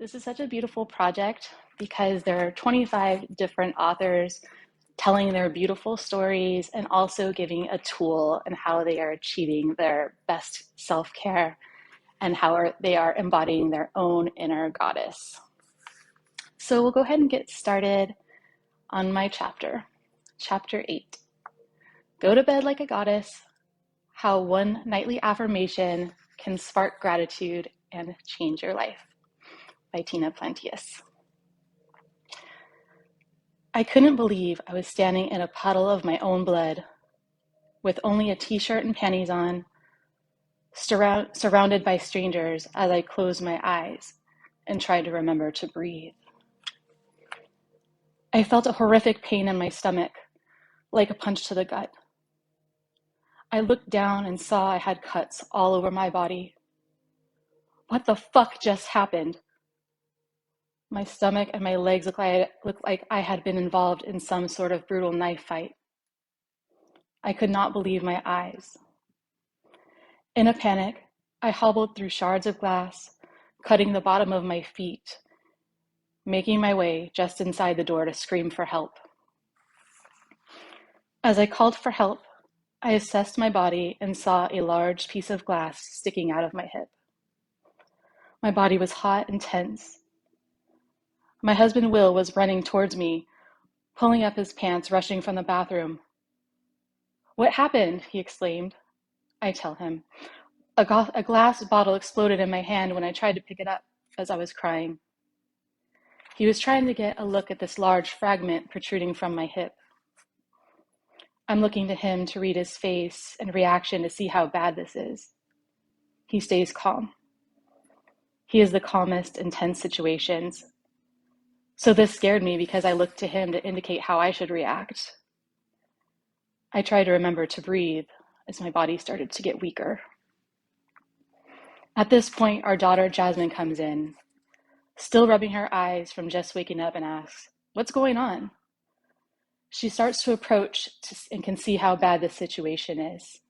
This is such a beautiful project because there are 25 different authors telling their beautiful stories and also giving a tool and how they are achieving their best self-care and how they are embodying their own inner goddess. So we'll go ahead and get started on my chapter. Chapter 8. Go to bed like a goddess, how one nightly affirmation can spark gratitude and change your life, by Plantillas. I couldn't believe I was standing in a puddle of my own blood, with only a t-shirt and panties on, surrounded by strangers as I closed my eyes and tried to remember to breathe. I felt a horrific pain in my stomach, like a punch to the gut. I looked down and saw I had cuts all over my body. What the fuck just happened? My stomach and my legs looked like I had been involved in some sort of brutal knife fight. I could not believe my eyes. In a panic, I hobbled through shards of glass, cutting the bottom of my feet, making my way just inside the door to scream for help. As I called for help, I assessed my body and saw a large piece of glass sticking out of my hip. My body was hot and tense. My husband Will was running towards me, pulling up his pants, rushing from the bathroom. "What happened?" he exclaimed. I tell him. A glass bottle exploded in my hand when I tried to pick it up as I was crying. He was trying to get a look at this large fragment protruding from my hip. I'm looking to him to read his face and reaction to see how bad this is. He stays calm. He is the calmest in tense situations. So this scared me because I looked to him to indicate how I should react. I tried to remember to breathe as my body started to get weaker. At this point, our daughter Jasmine comes in, still rubbing her eyes from just waking up, and asks, "What's going on?" She starts to approach and can see how bad the situation is.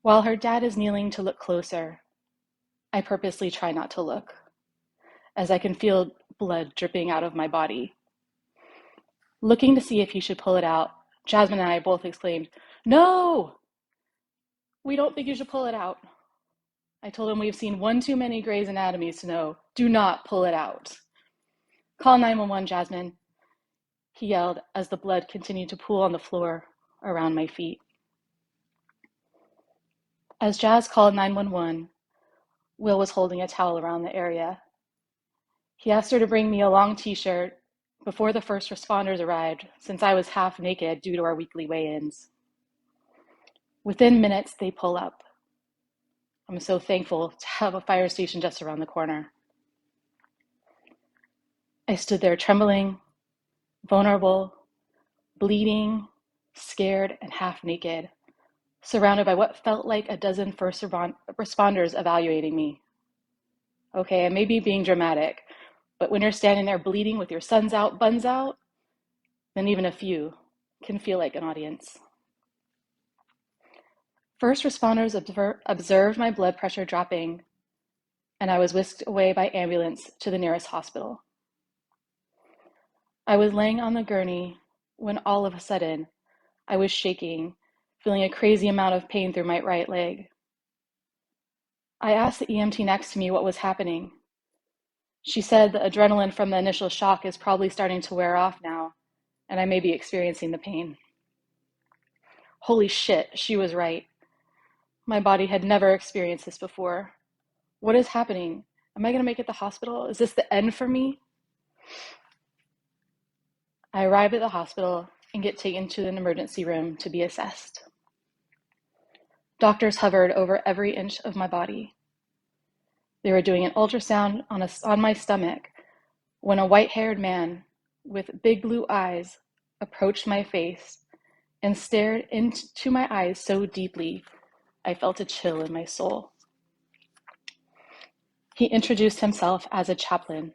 While her dad is kneeling to look closer, I purposely try not to look, as I can feel blood dripping out of my body. Looking to see if he should pull it out, Jasmine and I both exclaimed, "No! We don't think you should pull it out." I told him we've seen one too many Grey's Anatomies to know, do not pull it out. "Call 911, Jasmine," he yelled as the blood continued to pool on the floor around my feet. As Jazz called 911, Will was holding a towel around the area. He asked her to bring me a long t-shirt before the first responders arrived, since I was half naked due to our weekly weigh-ins. Within minutes, they pull up. I'm so thankful to have a fire station just around the corner. I stood there trembling, vulnerable, bleeding, scared, and half naked, surrounded by what felt like a dozen first responders evaluating me. Okay, I may be being dramatic, but when you're standing there bleeding with your buns out, then even a few can feel like an audience. First responders observed my blood pressure dropping, and I was whisked away by ambulance to the nearest hospital. I was laying on the gurney when all of a sudden I was shaking, feeling a crazy amount of pain through my right leg. I asked the EMT next to me what was happening. She said the adrenaline from the initial shock is probably starting to wear off now, and I may be experiencing the pain. Holy shit, she was right. My body had never experienced this before. What is happening? Am I going to make it to the hospital? Is this the end for me? I arrive at the hospital and get taken to an emergency room to be assessed. Doctors hovered over every inch of my body. They were doing an ultrasound on my stomach when a white-haired man with big blue eyes approached my face and stared into my eyes so deeply I felt a chill in my soul. He introduced himself as a chaplain.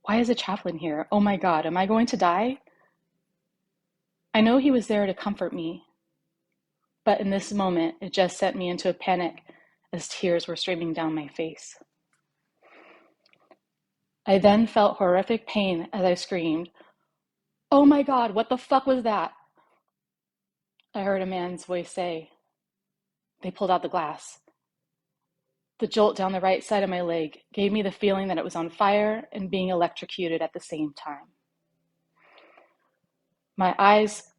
Why is a chaplain here? Oh my God, am I going to die? I know he was there to comfort me, but in this moment, it just sent me into a panic as tears were streaming down my face. I then felt horrific pain as I screamed, "Oh my God, what the fuck was that?" I heard a man's voice say, "They pulled out the glass." The jolt down the right side of my leg gave me the feeling that it was on fire and being electrocuted at the same time. My eyes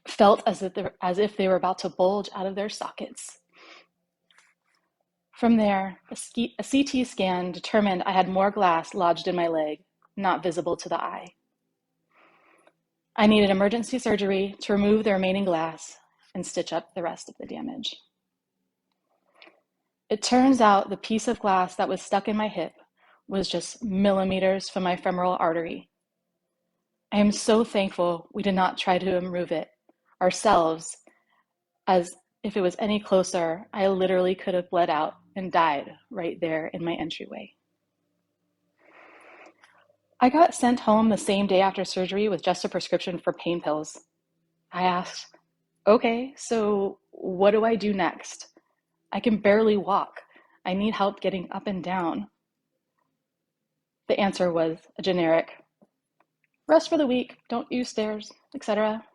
felt as if they were about to bulge out of their sockets. From there, a CT scan determined I had more glass lodged in my leg, not visible to the eye. I needed emergency surgery to remove the remaining glass and stitch up the rest of the damage. It turns out the piece of glass that was stuck in my hip was just millimeters from my femoral artery. I am so thankful we did not try to remove it ourselves, as if it was any closer, I literally could have bled out and died right there in my entryway. I got sent home the same day after surgery with just a prescription for pain pills. I asked, "Okay, so what do I do next? I can barely walk. I need help getting up and down." The answer was a generic, "Rest for the week, don't use stairs, etc."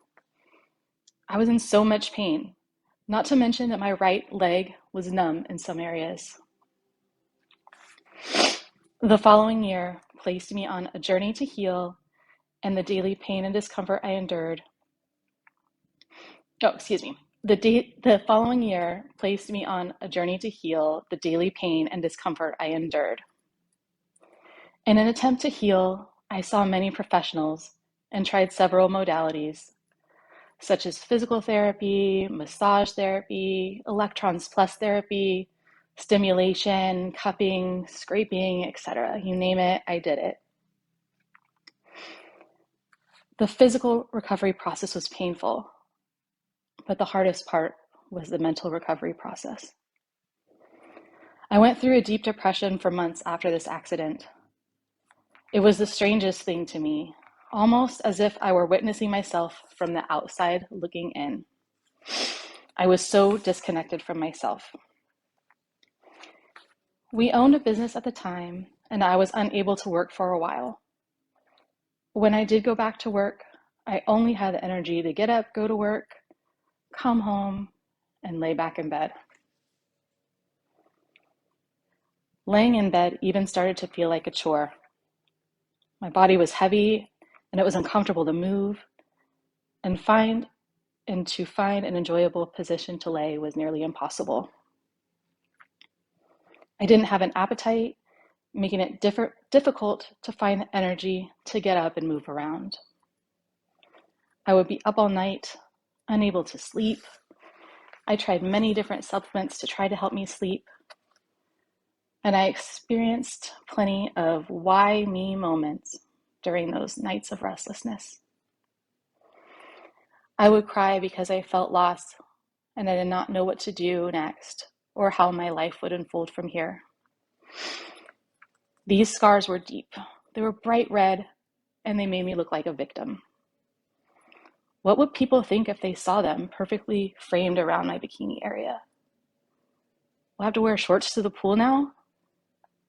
I was in so much pain, not to mention that my right leg was numb in some areas. The following year placed me on a journey to heal, and the daily pain and discomfort I endured. Oh, excuse me. The following year placed me on a journey to heal the daily pain and discomfort I endured. In an attempt to heal, I saw many professionals and tried several modalities, such as physical therapy, massage therapy, electrons plus therapy, stimulation, cupping, scraping, etc. You name it, I did it. The physical recovery process was painful, but the hardest part was the mental recovery process. I went through a deep depression for months after this accident. It was the strangest thing to me, almost as if I were witnessing myself from the outside looking in. I was so disconnected from myself. We owned a business at the time, and I was unable to work for a while. When I did go back to work, I only had the energy to get up, go to work, come home, and lay back in bed. Laying in bed even started to feel like a chore. My body was heavy, and it was uncomfortable to move, and to find an enjoyable position to lay was nearly impossible. I didn't have an appetite, making it difficult to find the energy to get up and move around. I would be up all night, unable to sleep. I tried many different supplements to try to help me sleep, and I experienced plenty of why me moments during those nights of restlessness. I would cry because I felt lost and I did not know what to do next or how my life would unfold from here. These scars were deep. They were bright red, and they made me look like a victim. What would people think if they saw them perfectly framed around my bikini area? Will I have to wear shorts to the pool now?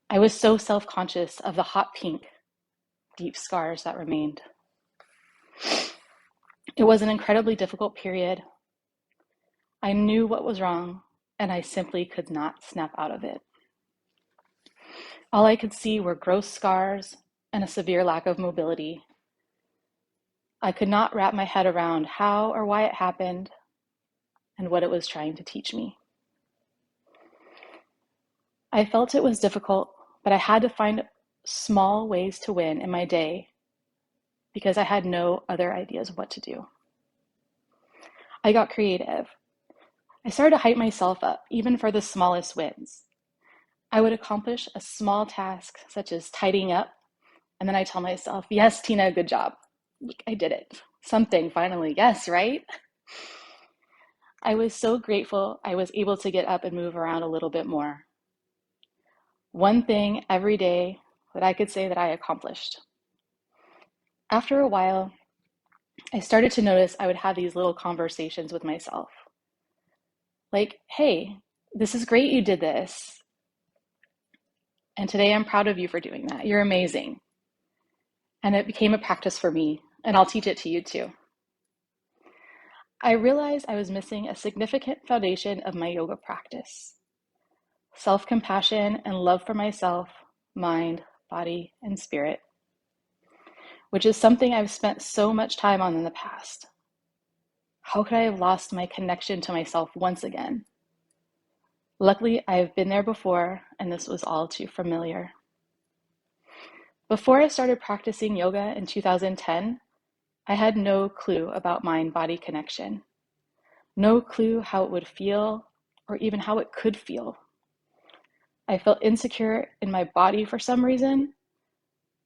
I was so self-conscious of the hot pink, deep scars that remained. It was an incredibly difficult period. I knew what was wrong, and I simply could not snap out of it. All I could see were gross scars and a severe lack of mobility. I could not wrap my head around how or why it happened and what it was trying to teach me. I felt it was difficult, but I had to find small ways to win in my day because I had no other ideas of what to do. I got creative. I started to hype myself up, even for the smallest wins. I would accomplish a small task, such as tidying up, and then I tell myself, "Yes, Tina, good job. I did it. Something, finally. Yes, right?" I was so grateful I was able to get up and move around a little bit more. One thing every day that I could say that I accomplished. After a while, I started to notice I would have these little conversations with myself. Like, "Hey, this is great you did this." And today I'm proud of you for doing that. You're amazing. And it became a practice for me, and I'll teach it to you too. I realized I was missing a significant foundation of my yoga practice: self-compassion and love for myself, mind, body, and spirit, which is something I've spent so much time on in the past. How could I have lost my connection to myself once again? Luckily, I have been there before, and this was all too familiar. Before I started practicing yoga in 2010, I had no clue about mind-body connection. No clue how it would feel, or even how it could feel. I felt insecure in my body for some reason.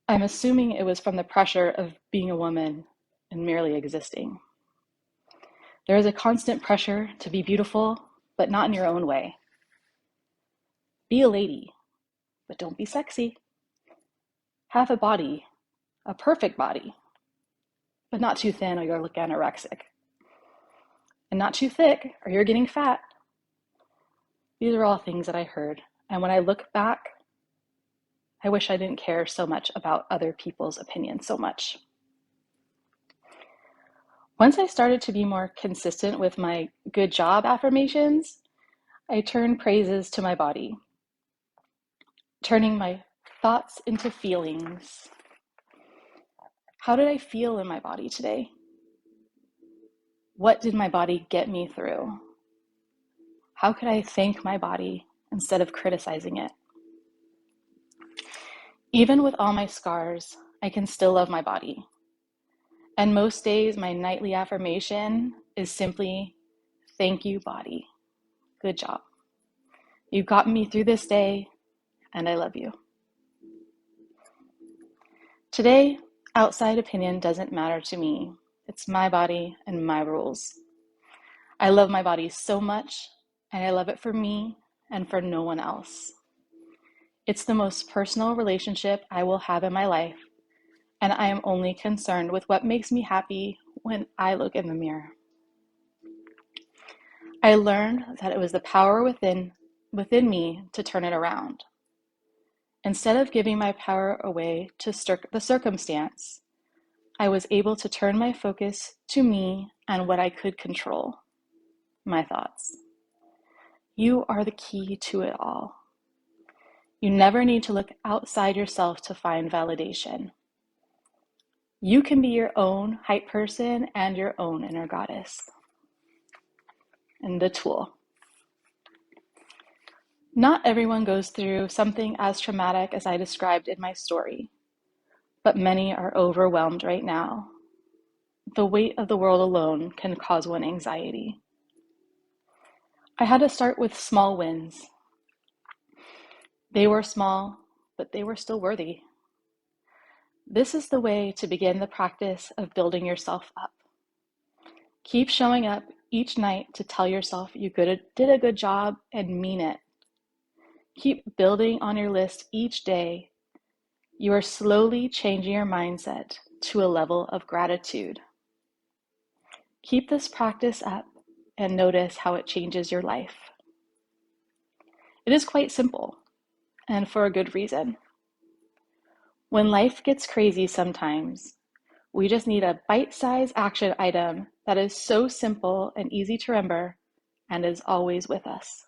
I'm assuming it was from the pressure of being a woman and merely existing. There is a constant pressure to be beautiful, but not in your own way. Be a lady, but don't be sexy. Have a body, a perfect body, but not too thin or you'll look anorexic. And not too thick or you're getting fat. These are all things that I heard. And when I look back, I wish I didn't care so much about other people's opinions so much. Once I started to be more consistent with my good job affirmations, I turned praises to my body, turning my thoughts into feelings. How did I feel in my body today? What did my body get me through? How could I thank my body instead of criticizing it? Even with all my scars, I can still love my body. And most days, my nightly affirmation is simply, thank you, body. Good job. You got me through this day, and I love you. Today, outside opinion doesn't matter to me. It's my body and my rules. I love my body so much, and I love it for me and for no one else. It's the most personal relationship I will have in my life, and I am only concerned with what makes me happy when I look in the mirror. I learned that it was the power within me to turn it around. Instead of giving my power away to the circumstance, I was able to turn my focus to me and what I could control, my thoughts. You are the key to it all. You never need to look outside yourself to find validation. You can be your own hype person and your own inner goddess. And the tool. Not everyone goes through something as traumatic as I described in my story, but many are overwhelmed right now. The weight of the world alone can cause one anxiety. I had to start with small wins. They were small, but they were still worthy. This is the way to begin the practice of building yourself up. Keep showing up each night to tell yourself you did a good job and mean it. Keep building on your list each day. You are slowly changing your mindset to a level of gratitude. Keep this practice up and notice how it changes your life. It is quite simple, and for a good reason. When life gets crazy sometimes, we just need a bite-sized action item that is so simple and easy to remember and is always with us.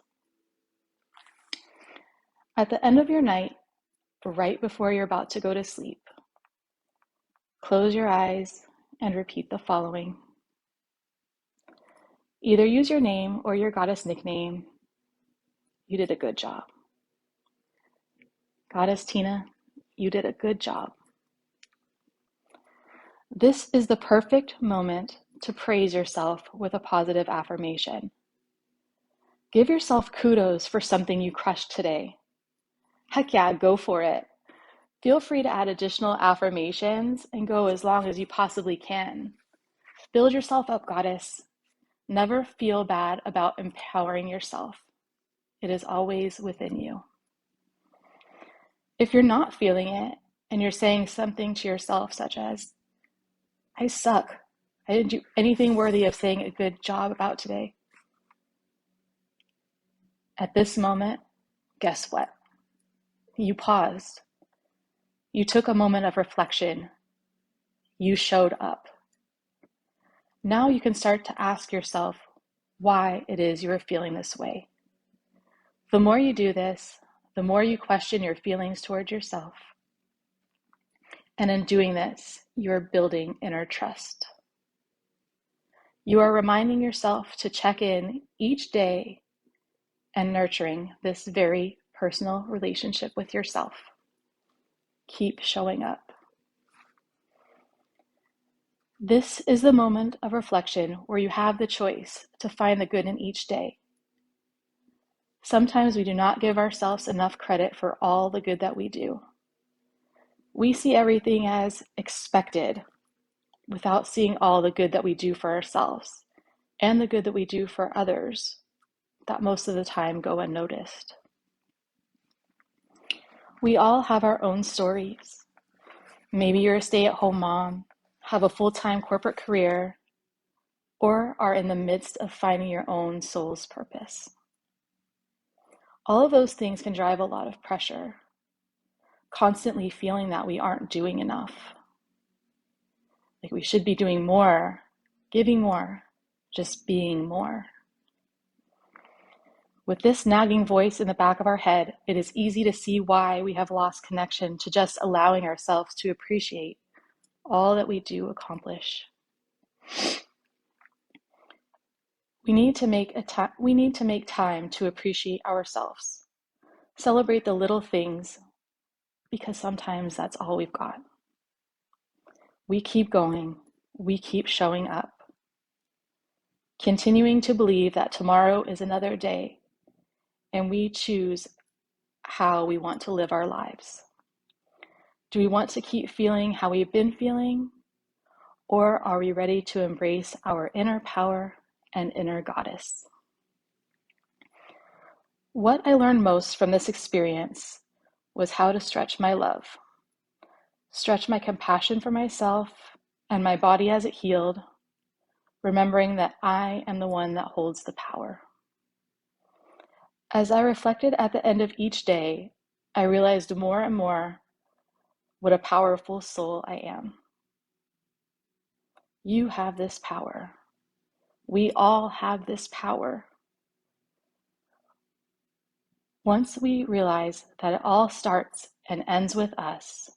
At the end of your night, right before you're about to go to sleep, close your eyes and repeat the following. Either use your name or your goddess nickname. You did a good job. Goddess Tina, you did a good job. This is the perfect moment to praise yourself with a positive affirmation. Give yourself kudos for something you crushed today. Heck yeah, go for it. Feel free to add additional affirmations and go as long as you possibly can. Build yourself up, goddess. Never feel bad about empowering yourself. It is always within you. If you're not feeling it and you're saying something to yourself such as, I suck. I didn't do anything worthy of saying a good job about today. At this moment, guess what? You paused. You took a moment of reflection. You showed up. Now you can start to ask yourself why it is you are feeling this way. The more you do this, the more you question your feelings towards yourself. And in doing this, you are building inner trust. You are reminding yourself to check in each day and nurturing this very personal relationship with yourself. Keep showing up. This is the moment of reflection where you have the choice to find the good in each day. Sometimes we do not give ourselves enough credit for all the good that we do. We see everything as expected without seeing all the good that we do for ourselves and the good that we do for others that most of the time go unnoticed. We all have our own stories. Maybe you're a stay-at-home mom, have a full-time corporate career, or are in the midst of finding your own soul's purpose. All of those things can drive a lot of pressure, constantly feeling that we aren't doing enough. Like we should be doing more, giving more, just being more. With this nagging voice in the back of our head, it is easy to see why we have lost connection to just allowing ourselves to appreciate all that we do accomplish. We need to make time to appreciate ourselves. Celebrate the little things, because sometimes that's all we've got. We keep going. We keep showing up. Continuing to believe that tomorrow is another day, and we choose how we want to live our lives. Do we want to keep feeling how we've been feeling? Or are we ready to embrace our inner power and inner goddess? What I learned most from this experience was how to stretch my love, stretch my compassion for myself and my body as it healed, remembering that I am the one that holds the power. As I reflected at the end of each day, I realized more and more what a powerful soul I am. You have this power. We all have this power. Once we realize that it all starts and ends with us,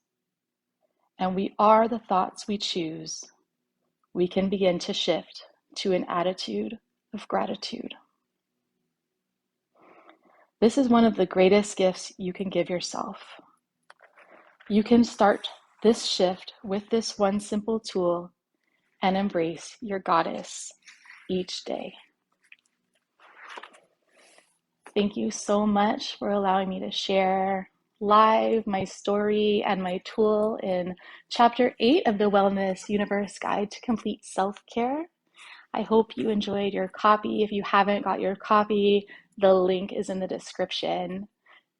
and we are the thoughts we choose, we can begin to shift to an attitude of gratitude. This is one of the greatest gifts you can give yourself. You can start this shift with this one simple tool and embrace your goddess each day. Thank you so much for allowing me to share live my story and my tool in Chapter 8 of the Wellness Universe Guide to Complete Self-Care. I hope you enjoyed your copy. If you haven't got your copy, the link is in the description.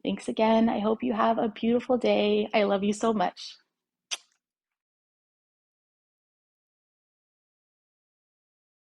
Thanks again. I hope you have a beautiful day. I love you so much.